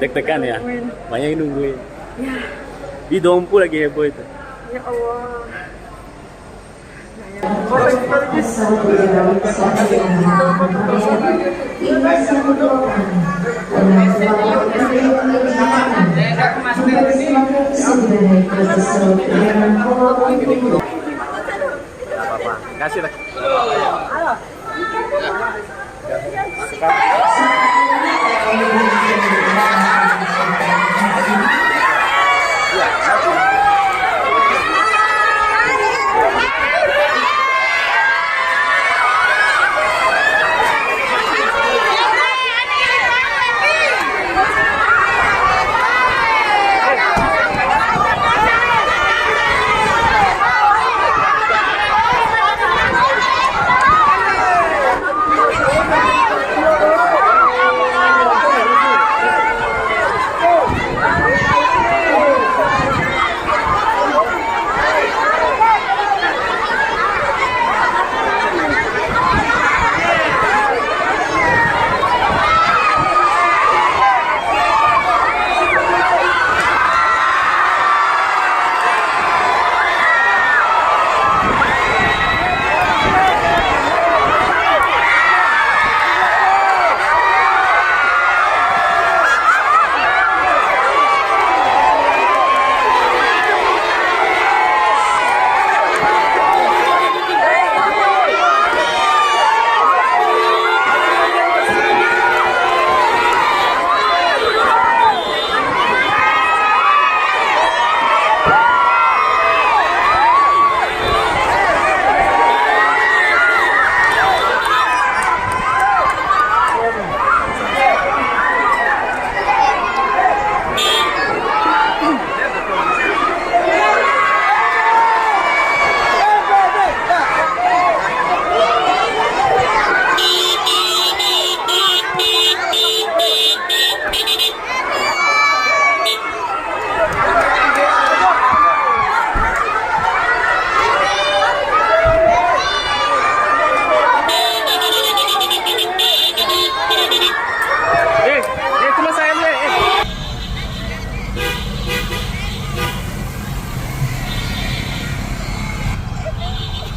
Deg-degan ya? Banyak yang nungguin. Ya, Di Dompu lagi heboh itu. ya Allah. Apa-apa. Kasih lah.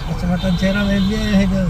Kecamatan Serang dia itu.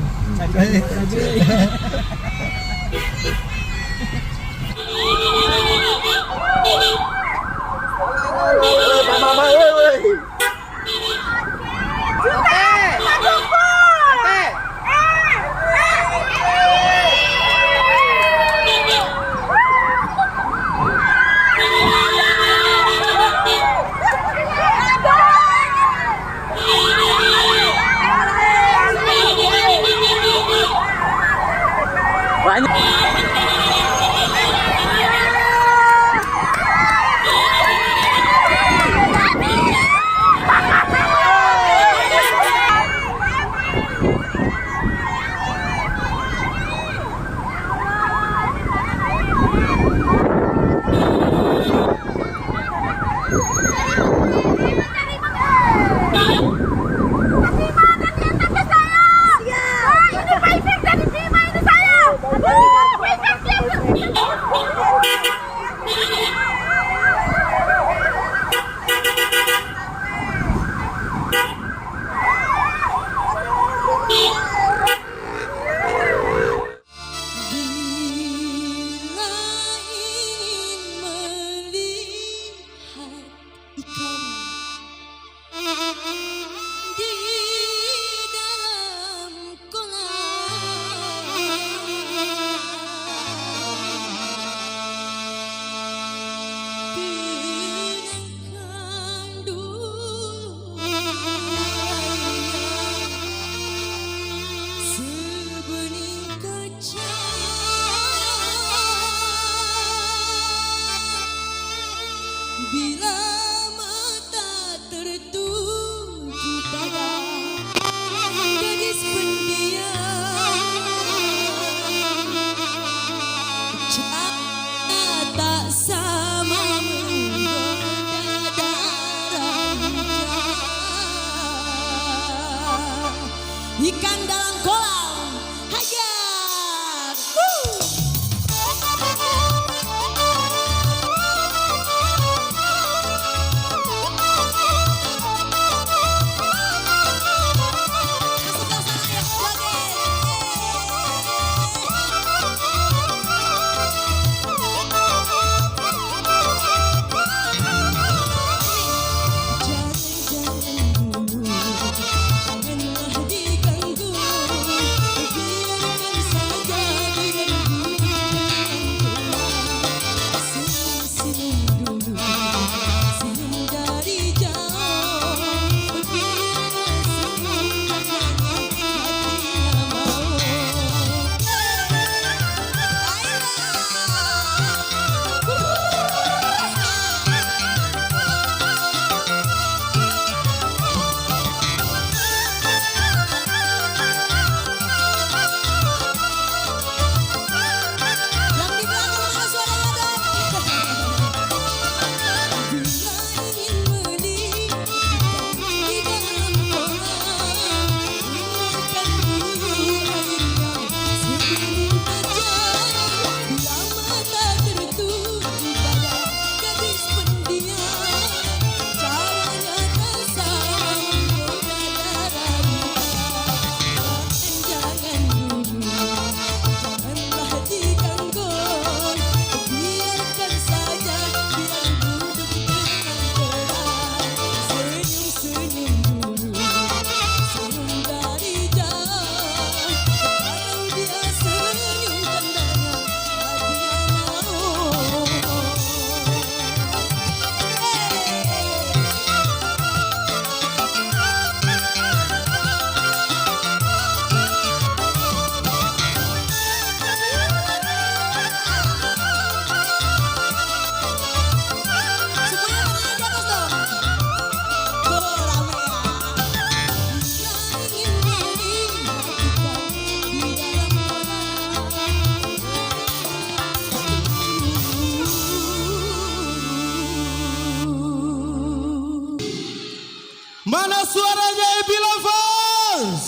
Mana suaranya Happy Lovers?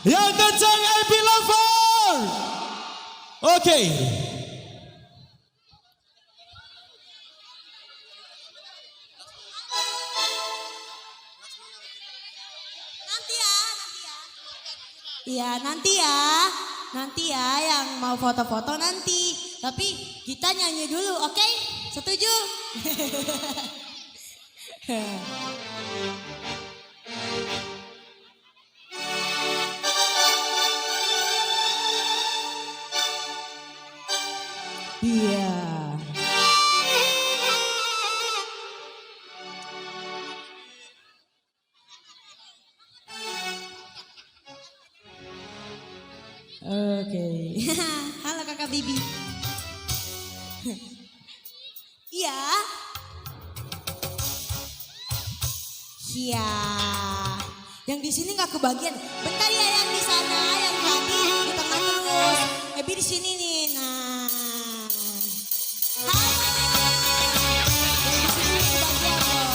Yang kencang Happy Lovers. Oke. Iya nanti ya yang mau foto-foto nanti. Tapi kita nyanyi dulu, oke? Setuju? Iya. Oke. Halo Kakak Bibi. Iya. Iya. Yang di sini nggak kebagian. Bentar ya yang di sana, yang tadi di tengah terus. Ebi di sini nih. Nah. Hai. Yang di sini kebagian loh.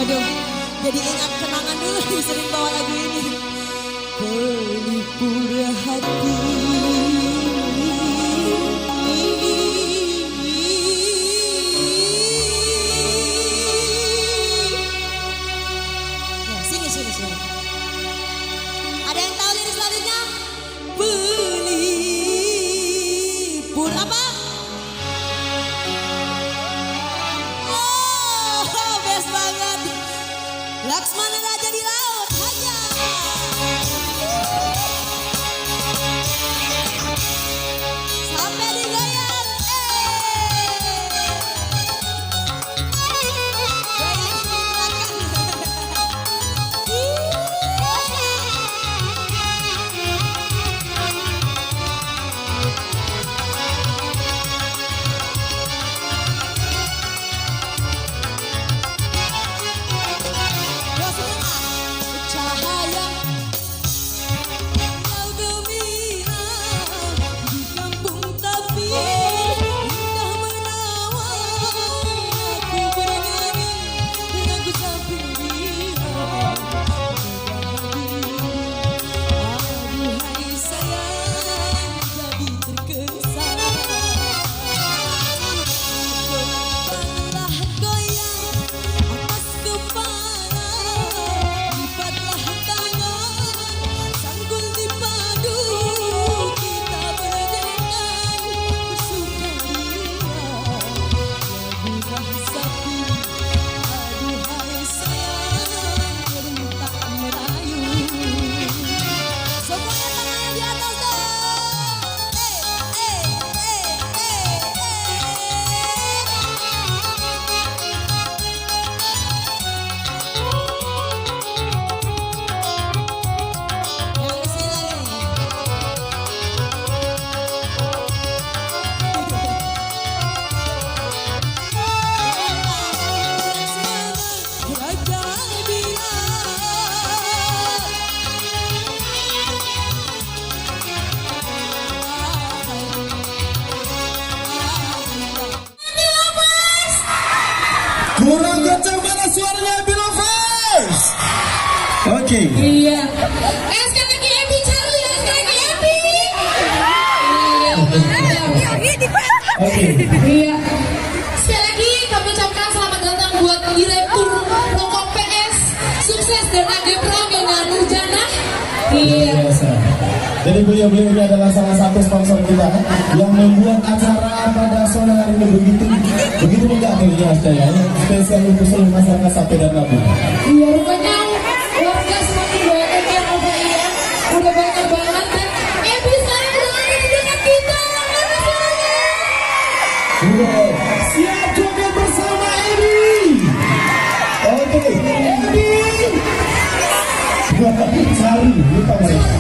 Aduh, jadi ingat kenangan dulu nih sering bawa lagu ini. Pelipur hati. Ya, sini. Ada yang tahu lirik selanjutnya? Pelipur apa? Laksmana Raja di Laut, haja. Sampai digoyang, goyang di belakang. Cahaya kau gemilang di kampung tapi indah menawan. Aku bernyanyi lagu samping dia. Aduhai sayang jadi terkesan. Goyanglah goyang atas kepala. Lipatlah tangan, sanggul dipadu, kita berdengan bersukaria. Lagulah sapi, aduhai sayang, rentak merayu. Semuanya tangannya di atas dong. Yang di sini lagi nih. Raja Kurang kencang mana suaranya Happy Lovers? Oke. Iya. Sekali lagi Epi Caru ya, sekali lagi Epi. Oke. Iya. Sekali lagi kami ucapkan selamat datang buat Direktur Rokok PS. Sukses dan agak pram dengan Nurjana. Iya. Biasa. Jadi beliau-beliau ini adalah salah satu sponsor kita yang membuat acara pada sore hari ini begitu megah tentunya Mas Jaya. Spesial untuk seluruh masyarakat Sapi dan Labu. Iya, rupanya warga semakin banyak yang OVIN. Udah banyak banget dan Ebi sekarang udah ada di dekat kita. Mana suaranya? Siap joget bersama Ebi. Oke, Ebi. Cari, lupa mereka.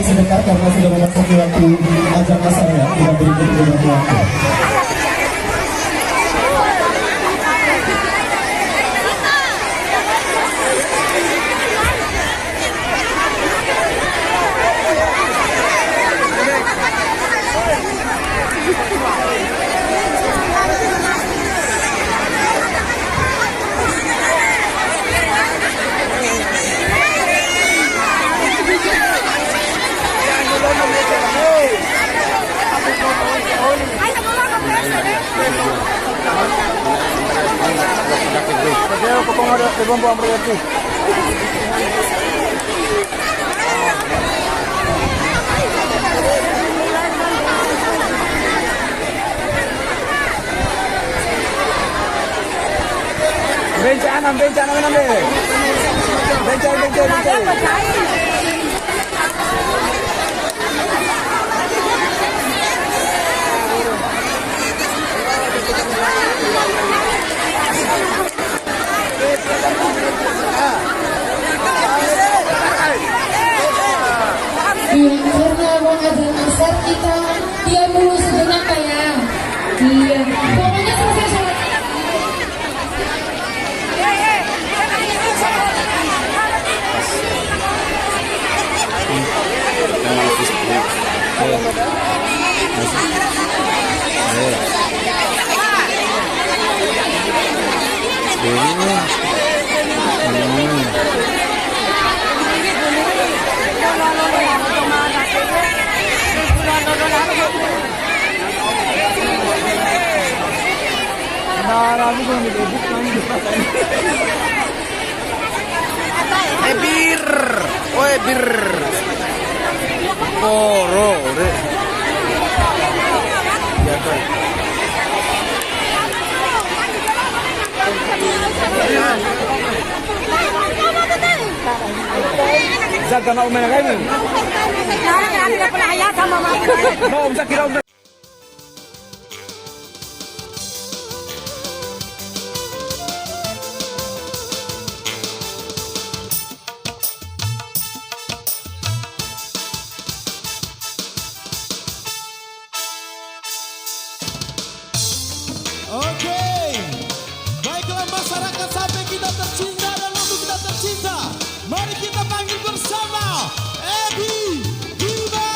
Sebentar karena sudah memasuki waktu azan asar ya, kita beri beberapa waktu. Iya, karena mau azan asar kita diam dulu sejenak ya. Iya, pokoknya selesai sholat. Bir, oi bir. Koro, re. Ya kan. Zaga mau main kamu? Mau bisa kira. Oke, baiklah masyarakat Sapi kita tercinta dan Labu kita tercinta. Mari kita panggil bersama Ebi Diva.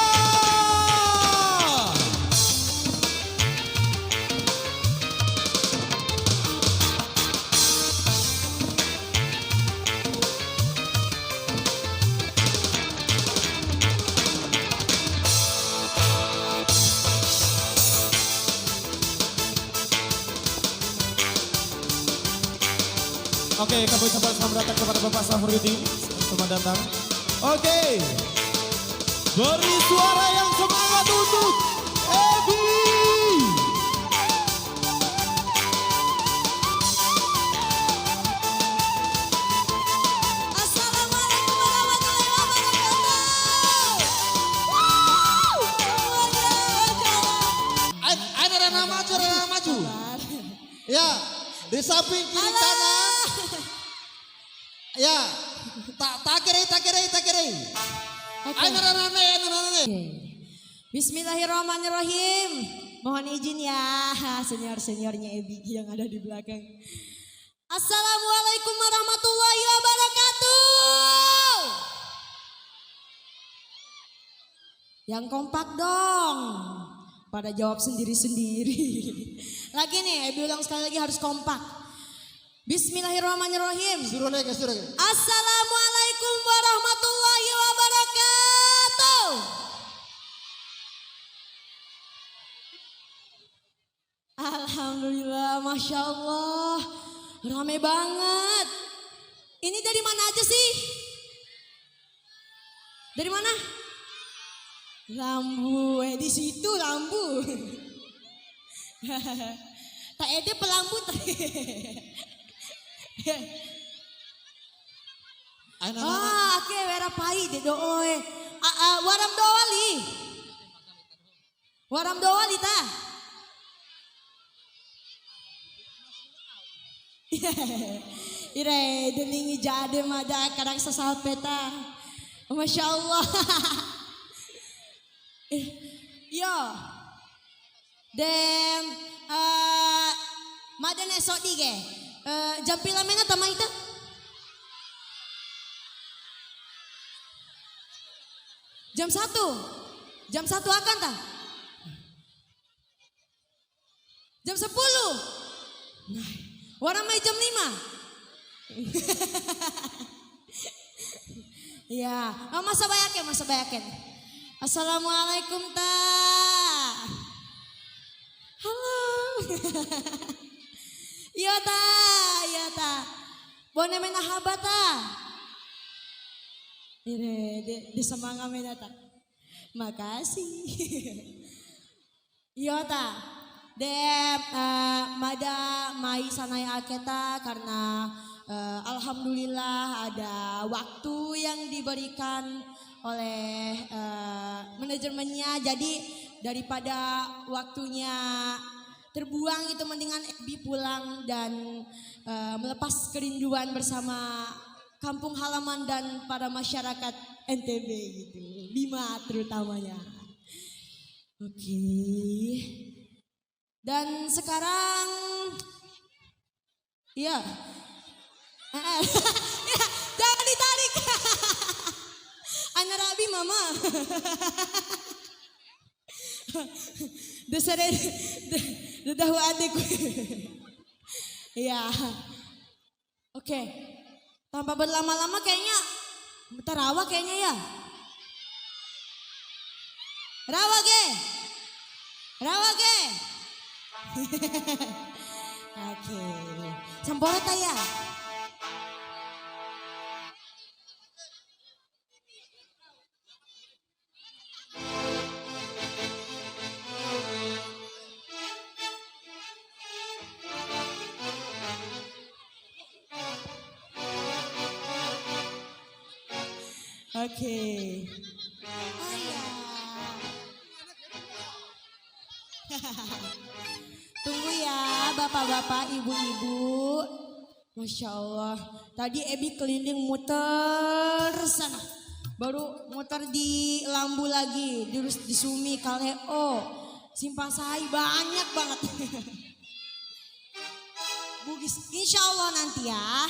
Oke, kami ucapkan selamat datang kepada Bapak Safruddin. Selamat datang. Oke, beri suara yang semangat untuk Ebi. Assalamualaikum warahmatullahi wabarakatuh. Rena maju. Ya, di samping kiri kanan. Ya, tak kiri. Bismillahirrahmanirrahim. Mohon izin ya senior-seniornya Ebi yang ada di belakang. Assalamualaikum warahmatullahi wabarakatuh. Yang kompak dong. Pada jawab sendiri-sendiri. Lagi nih, Ebi ulang sekali lagi harus kompak. Bismillahirrahmanirrahim. Suruh lagi, suruh lagi. Assalamualaikum warahmatullahi wabarakatuh. Alhamdulillah, Masya Allah. Rame banget. Ini dari mana aja sih? Dari mana? Lambu, di situ lambu. Tak ede pelambu. Oke, wera pai de doe. Waram doali. Waram doali ta. Ire delingi jade mada kadang sesal peta. Masya Allah. Yo. Dem madan esok dige. Jam pila mena tamai ta? Jam 1. Jam 1 akan ta? Jam 10. Nah, warna mai jam 5. Ya, masa bayakin. Assalamualaikum ta. Halo. Iya ta. Bone mena habata. Ire di semanga mena ta. Makasih. Iya ta. Mada mai sanai aketa karena alhamdulillah ada waktu yang diberikan oleh manajemennya. Jadi daripada waktunya terbuang itu mendingan Ebi pulang dan melepas kerinduan bersama kampung halaman dan para masyarakat NTB gitu. Bima terutamanya. Oke. Dan sekarang ya. Jangan ditarik. Anak Rabi mama. Desere dedahu adik. Iya. Oke. Tanpa berlama-lama kayaknya Rawa kayaknya ya. Rawa ge. Oke. Sampurna ya. Oke. Tunggu ya bapak-bapak, ibu-ibu. Masya Allah. Tadi Ebi keliling muter sana. Baru muter di Lambu lagi. Terus di Sumi, Kaleo. Simpang Sahai banyak banget. Bugis. Insya Allah nanti ya.